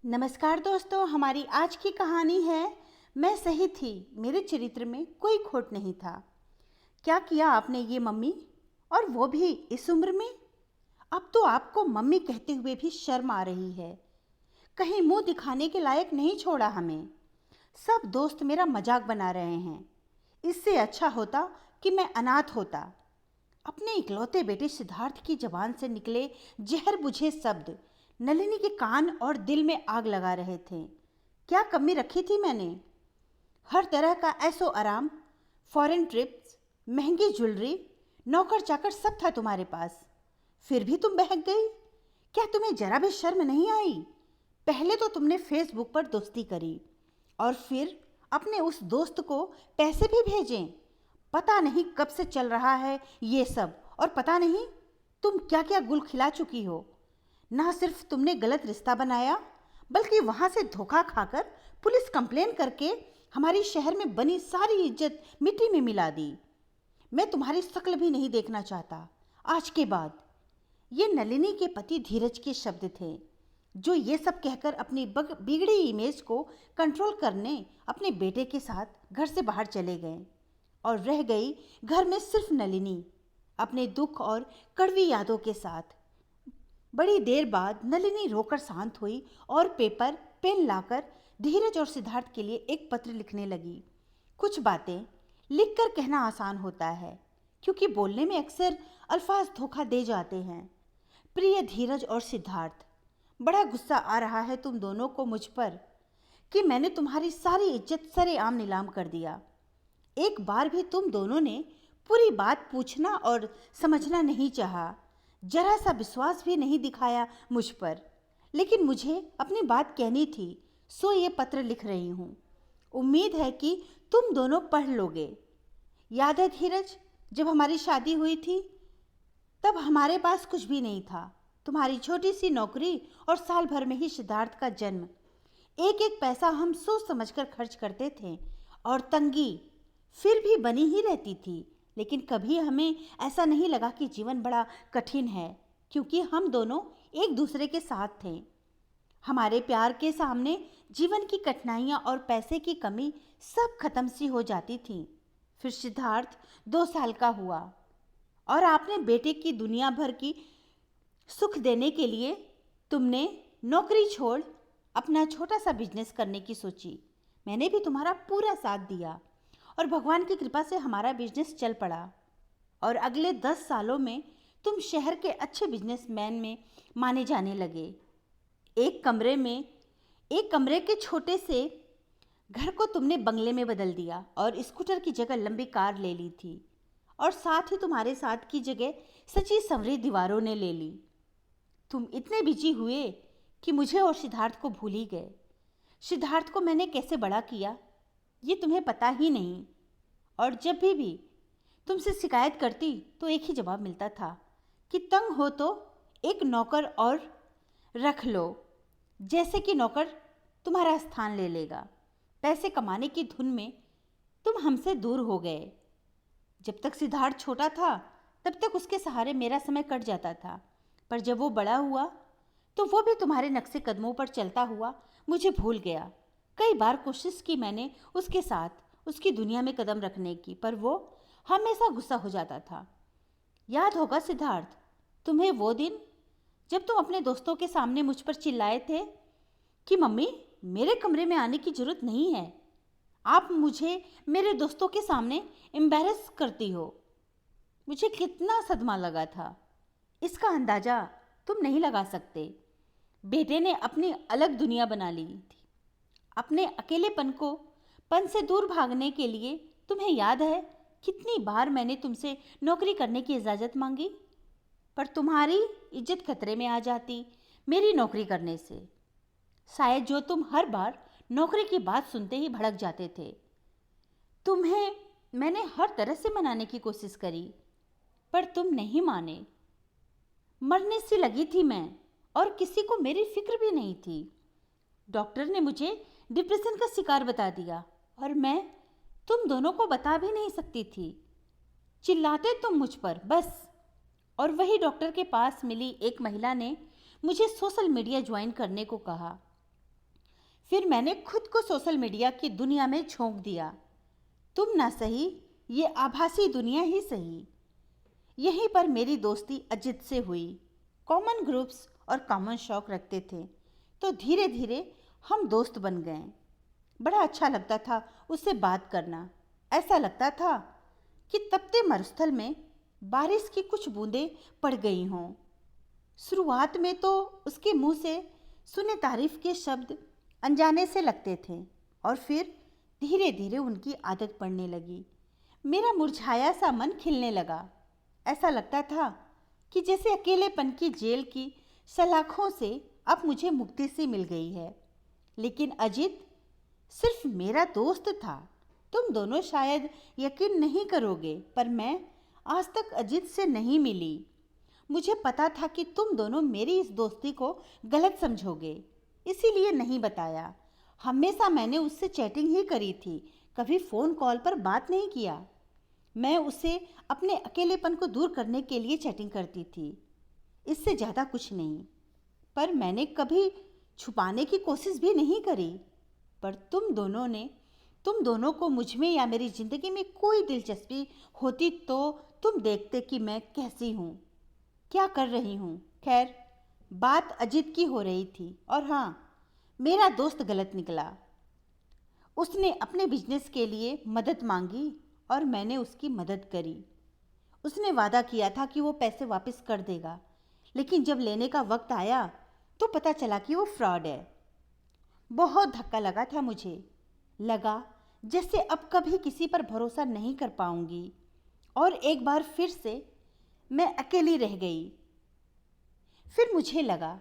नमस्कार दोस्तों, हमारी आज की कहानी है मैं सही थी, मेरे चरित्र में कोई खोट नहीं था। क्या किया आपने ये मम्मी, और वो भी इस उम्र में? अब तो आपको मम्मी कहते हुए भी शर्म आ रही है। कहीं मुंह दिखाने के लायक नहीं छोड़ा हमें। सब दोस्त मेरा मजाक बना रहे हैं। इससे अच्छा होता कि मैं अनाथ होता। अपने इकलौते बेटे सिद्धार्थ की जबान से निकले जहर बुझे शब्द नलिनी के कान और दिल में आग लगा रहे थे। क्या कमी रखी थी मैंने? हर तरह का ऐसो आराम, फॉरेन ट्रिप्स, महंगी ज्वेलरी, नौकर चाकर सब था तुम्हारे पास। फिर भी तुम बहक गई। क्या तुम्हें जरा भी शर्म नहीं आई? पहले तो तुमने फेसबुक पर दोस्ती करी और फिर अपने उस दोस्त को पैसे भी भेजे। पता नहीं कब से चल रहा है ये सब, और पता नहीं तुम क्या क्या गुल खिला चुकी हो। ना सिर्फ तुमने गलत रिश्ता बनाया, बल्कि वहां से धोखा खाकर पुलिस कंप्लेन करके हमारी शहर में बनी सारी इज्जत मिट्टी में मिला दी। मैं तुम्हारी शक्ल भी नहीं देखना चाहता आज के बाद। ये नलिनी के पति धीरज के शब्द थे, जो ये सब कहकर अपनी बिगड़ी इमेज को कंट्रोल करने अपने बेटे के साथ घर से बाहर चले गए। और रह गई घर में सिर्फ नलिनी, अपने दुख और कड़वी यादों के साथ। बड़ी देर बाद नलिनी रोकर शांत हुई और पेपर पेन लाकर धीरज और सिद्धार्थ के लिए एक पत्र लिखने लगी। कुछ बातें लिखकर कहना आसान होता है, क्योंकि बोलने में अक्सर अल्फाज धोखा दे जाते हैं। प्रिय धीरज और सिद्धार्थ, बड़ा गुस्सा आ रहा है तुम दोनों को मुझ पर कि मैंने तुम्हारी सारी इज्जत सरेआम नीलाम कर दिया। एक बार भी तुम दोनों ने पूरी बात पूछना और समझना नहीं चाहा। जरा सा विश्वास भी नहीं दिखाया मुझ पर। लेकिन मुझे अपनी बात कहनी थी, सो ये पत्र लिख रही हूँ। उम्मीद है कि तुम दोनों पढ़ लोगे। याद है धीरज, जब हमारी शादी हुई थी तब हमारे पास कुछ भी नहीं था। तुम्हारी छोटी सी नौकरी और साल भर में ही सिद्धार्थ का जन्म। एक एक पैसा हम सोच समझकर खर्च करते थे, और तंगी फिर भी बनी ही रहती थी। लेकिन कभी हमें ऐसा नहीं लगा कि जीवन बड़ा कठिन है, क्योंकि हम दोनों एक दूसरे के साथ थे। हमारे प्यार के सामने जीवन की कठिनाइयाँ और पैसे की कमी सब खत्म सी हो जाती थी। फिर सिद्धार्थ 2 साल का हुआ और आपने बेटे की दुनिया भर की सुख देने के लिए तुमने नौकरी छोड़ अपना छोटा सा बिजनेस करने की सोची। मैंने भी तुम्हारा पूरा साथ दिया और भगवान की कृपा से हमारा बिजनेस चल पड़ा। और अगले 10 सालों में तुम शहर के अच्छे बिजनेसमैन में माने जाने लगे। एक कमरे में एक कमरे के छोटे से घर को तुमने बंगले में बदल दिया और स्कूटर की जगह लंबी कार ले ली थी। और साथ ही तुम्हारे साथ की जगह सजी संवरी दीवारों ने ले ली। तुम इतने बिजी हुए कि मुझे और सिद्धार्थ को भूल ही गए। सिद्धार्थ को मैंने कैसे बड़ा किया ये तुम्हें पता ही नहीं। और जब भी तुमसे शिकायत करती तो एक ही जवाब मिलता था कि तंग हो तो एक नौकर और रख लो, जैसे कि नौकर तुम्हारा स्थान ले लेगा। पैसे कमाने की धुन में तुम हमसे दूर हो गए। जब तक सिद्धार्थ छोटा था तब तक उसके सहारे मेरा समय कट जाता था, पर जब वो बड़ा हुआ तो वो भी तुम्हारे नक्शे कदमों पर चलता हुआ मुझे भूल गया। कई बार कोशिश की मैंने उसके साथ उसकी दुनिया में कदम रखने की, पर वो हमेशा गुस्सा हो जाता था। याद होगा सिद्धार्थ, तुम्हें वो दिन जब तुम अपने दोस्तों के सामने मुझ पर चिल्लाए थे कि मम्मी, मेरे कमरे में आने की जरूरत नहीं है, आप मुझे मेरे दोस्तों के सामने एम्बैरस करती हो। मुझे कितना सदमा लगा था, इसका अंदाजा तुम नहीं लगा सकते। बेटे ने अपनी अलग दुनिया बना ली थी। अपने पन से दूर भागने के लिए तुम्हें याद है कितनी बार मैंने तुमसे नौकरी करने की इजाज़त मांगी, पर तुम्हारी इज्जत खतरे में आ जाती मेरी नौकरी करने से। शायद जो तुम हर बार नौकरी की बात सुनते ही भड़क जाते थे। तुम्हें मैंने हर तरह से मनाने की कोशिश करी, पर तुम नहीं माने। मरने सी लगी थी मैं, और किसी को मेरी फिक्र भी नहीं थी। डॉक्टर ने मुझे डिप्रेशन का शिकार बता दिया, और मैं तुम दोनों को बता भी नहीं सकती थी। चिल्लाते तुम मुझ पर बस। और वही डॉक्टर के पास मिली एक महिला ने मुझे सोशल मीडिया ज्वाइन करने को कहा। फिर मैंने खुद को सोशल मीडिया की दुनिया में झोंक दिया। तुम ना सही, ये आभासी दुनिया ही सही। यहीं पर मेरी दोस्ती अजित से हुई। कॉमन ग्रुप्स और कॉमन शौक रखते थे, तो धीरे धीरे हम दोस्त बन गए। बड़ा अच्छा लगता था उससे बात करना। ऐसा लगता था कि तपते मरुस्थल में बारिश की कुछ बूंदें पड़ गई हों। शुरुआत में तो उसके मुंह से सुने तारीफ के शब्द अनजाने से लगते थे, और फिर धीरे धीरे उनकी आदत पड़ने लगी। मेरा मुरझाया सा मन खिलने लगा। ऐसा लगता था कि जैसे अकेलेपन की जेल की सलाखों से अब मुझे मुक्ति से मिल गई है। लेकिन अजित सिर्फ मेरा दोस्त था। तुम दोनों शायद यकीन नहीं करोगे, पर मैं आज तक अजित से नहीं मिली। मुझे पता था कि तुम दोनों मेरी इस दोस्ती को गलत समझोगे, इसीलिए नहीं बताया। हमेशा मैंने उससे चैटिंग ही करी थी, कभी फ़ोन कॉल पर बात नहीं किया। मैं उसे अपने अकेलेपन को दूर करने के लिए चैटिंग करती थी, इससे ज़्यादा कुछ नहीं। पर मैंने कभी छुपाने की कोशिश भी नहीं करी। पर तुम दोनों को मुझ में या मेरी ज़िंदगी में कोई दिलचस्पी होती तो तुम देखते कि मैं कैसी हूँ, क्या कर रही हूँ। खैर, बात अजित की हो रही थी, और हाँ, मेरा दोस्त गलत निकला। उसने अपने बिजनेस के लिए मदद मांगी और मैंने उसकी मदद करी। उसने वादा किया था कि वो पैसे वापस कर देगा, लेकिन जब लेने का वक्त आया तो पता चला कि वो फ्रॉड है। बहुत धक्का लगा था मुझे। लगा जैसे अब कभी किसी पर भरोसा नहीं कर पाऊंगी, और एक बार फिर से मैं अकेली रह गई। फिर मुझे लगा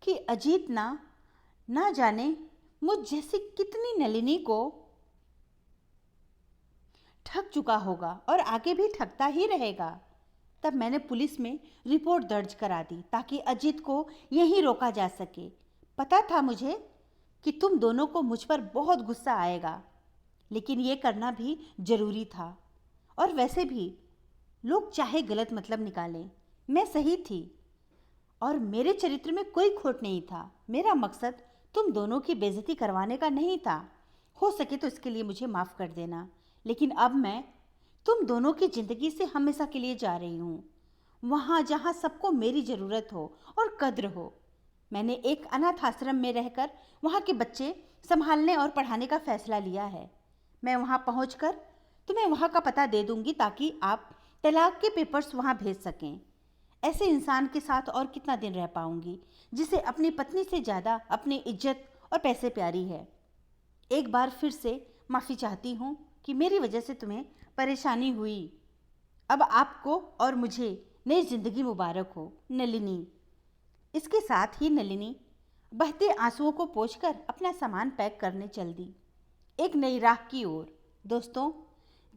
कि अजीत ना जाने मुझ जैसी कितनी नलिनी को ठग चुका होगा और आगे भी ठगता ही रहेगा। तब मैंने पुलिस में रिपोर्ट दर्ज करा दी ताकि अजीत को यहीं रोका जा सके। पता था मुझे कि तुम दोनों को मुझ पर बहुत गुस्सा आएगा, लेकिन ये करना भी जरूरी था। और वैसे भी लोग चाहे गलत मतलब निकालें, मैं सही थी और मेरे चरित्र में कोई खोट नहीं था। मेरा मकसद तुम दोनों की बेइज्जती करवाने का नहीं था। हो सके तो इसके लिए मुझे माफ़ कर देना, लेकिन अब मैं तुम दोनों की ज़िंदगी से हमेशा के लिए जा रही हूँ, वहाँ जहाँ सबको मेरी ज़रूरत हो और कद्र हो। मैंने एक अनाथ आश्रम में रहकर वहाँ के बच्चे संभालने और पढ़ाने का फ़ैसला लिया है। मैं वहाँ पहुँचकर तुम्हें वहाँ का पता दे दूँगी ताकि आप तलाक के पेपर्स वहाँ भेज सकें। ऐसे इंसान के साथ और कितना दिन रह पाऊँगी जिसे अपनी पत्नी से ज़्यादा अपनी इज्जत और पैसे प्यारी है। एक बार फिर से माफ़ी चाहती हूँ कि मेरी वजह से तुम्हें परेशानी हुई। अब आपको और मुझे नई ज़िंदगी मुबारक हो, नलिनी। इसके साथ ही नलिनी बहते आंसुओं को पोंछकर अपना सामान पैक करने चल दी, एक नई राह की ओर। दोस्तों,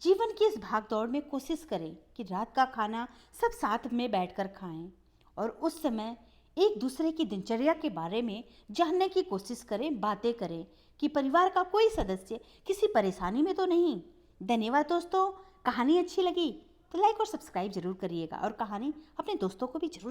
जीवन की इस भागदौड़ में कोशिश करें कि रात का खाना सब साथ में बैठकर खाएं, और उस समय एक दूसरे की दिनचर्या के बारे में जानने की कोशिश करें, बातें करें कि परिवार का कोई सदस्य किसी परेशानी में तो नहीं। धन्यवाद दोस्तों। कहानी अच्छी लगी तो लाइक और सब्सक्राइब जरूर करिएगा, और कहानी अपने दोस्तों को भी जरूर